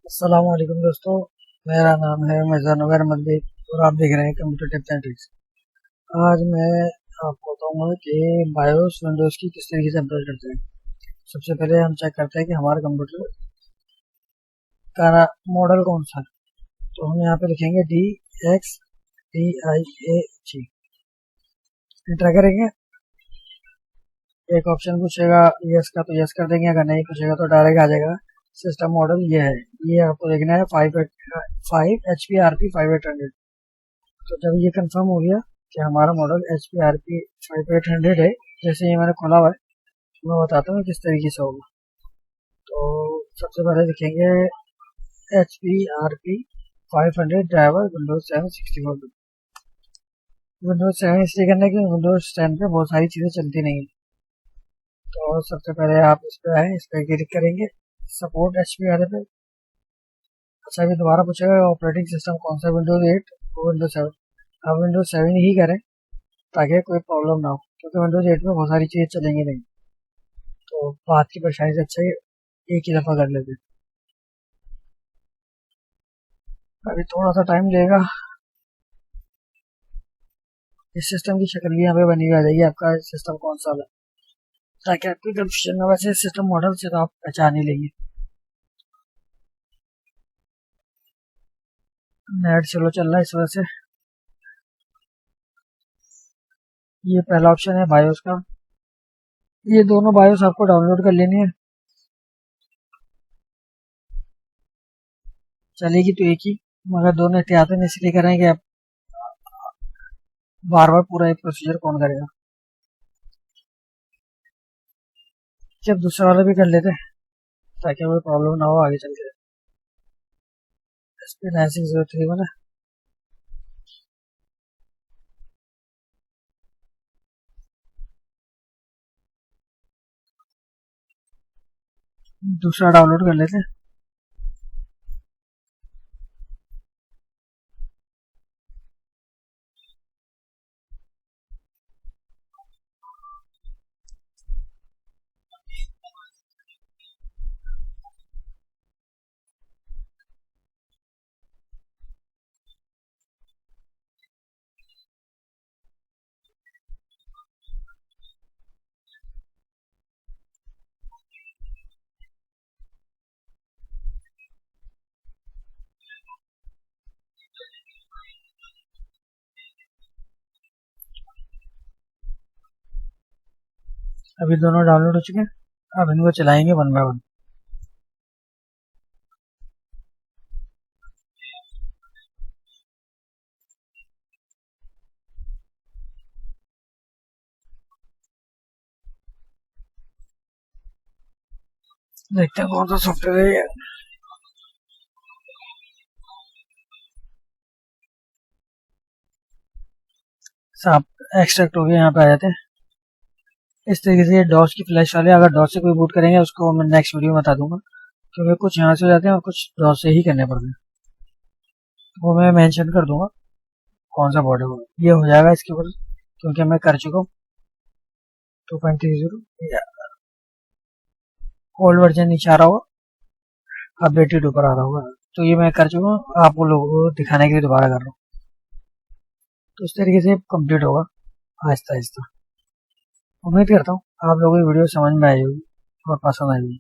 अस्सलाम वालेकुम दोस्तों। मेरा नाम है मिर्ज़ान नूर अहमद और आप देख रहे हैं कंप्यूटर टिप्स एंड ट्रिक्स। आज मैं आपको बताऊंगा कि बायोस विंडोज़ की किस तरीके से अपडेट करते हैं। सबसे पहले हम चेक करते हैं कि हमारा कंप्यूटर का मॉडल कौन सा है। तो हम यहाँ पे लिखेंगे DXDIAG, इंटर करेंगे। एक ऑप्शन पूछेगा यस का तो यस कर देंगे, अगर नहीं पूछेगा तो डायरेक्ट आ जाएगा। सिस्टम मॉडल ये है, ये आपको देखना है 5 HP RP 5800। तो जब ये कंफर्म हो गया कि हमारा मॉडल HP RP 5800 है, जैसे ये मैंने खोला हुआ है, तो मैं बताता हूँ किस तरीके से होगा। तो सबसे पहले लिखेंगे HP RP 500 driver Windows 7 64 bit। Windows 7 इसलिए करना है कि Windows 10 पे बहुत सारी चीज़ें चलती नहीं। तो सबसे पहले आप इस पे आए, इस पर क्लिक करेंगे, सपोर्ट HP वाले पे। अच्छा, अभी दोबारा पूछेगा ऑपरेटिंग सिस्टम कौन सा, Windows 8 और Windows 7। आप Windows 7 ही करें ताकि कोई प्रॉब्लम ना हो, क्योंकि Windows 8 में बहुत सारी चीज़ें चलेंगी नहीं। तो बात की परेशानी से अच्छा है एक ही दफ़ा कर लेते। अभी थोड़ा सा टाइम लेगा। इस सिस्टम की शक्ल भी यहाँ पे बनी हुई आ जाएगी, आपका सिस्टम कौन सा है, ताकि आपकी कंफ्यूजन ना। वैसे सिस्टम मॉडल से तो आप पहचान ही लेंगे। नेट चलो चल रहा है इस वजह से। ये पहला ऑप्शन है बायोस का। ये दोनों बायोस आपको डाउनलोड कर लेनी है। चलेगी तो एक ही, मगर दोनों एहतियातन इसलिए करेंगे, आप बार बार पूरा एक प्रोसीजर कौन करेगा। जब दूसरा वाला भी कर लेते हैं ताकि कोई प्रॉब्लम ना हो आगे चल के। SP 9603 में ना दूसरा डाउनलोड कर लेते हैं। अभी दोनों डाउनलोड हो चुके हैं, अब इनको चलाएंगे वन बाय वन। देखते हैं कौन सा सॉफ्टवेयर है ये। सब एक्सट्रैक्ट हो गए, यहाँ पे आ जाते हैं। इस तरीके से ये डॉस की फ्लैश वाले, अगर डॉस से कोई बूट करेंगे उसको मैं नेक्स्ट वीडियो में बता दूंगा, क्योंकि कुछ यहाँ से हो जाते हैं और कुछ डॉस से ही करने पड़ते हैं। वो मैं मेंशन कर दूंगा कौन सा बॉर्डर होगा, ये हो जाएगा इसके ऊपर, क्योंकि मैं कर चुका हूँ 2.30। ओल्ड वर्जन नीचे आ रहा होगा, अपडेटेड ऊपर आ रहा होगा। तो ये मैं कर चुका हूँ, आप लोगों को दिखाने के लिए दोबारा कर रहा हूँ। तो इस तरीके से कंप्लीट होगा आहिस्ता आहिस्ता। उम्मीद करता हूँ आप लोगों को वीडियो समझ में आई होगी और पसंद आई होगी।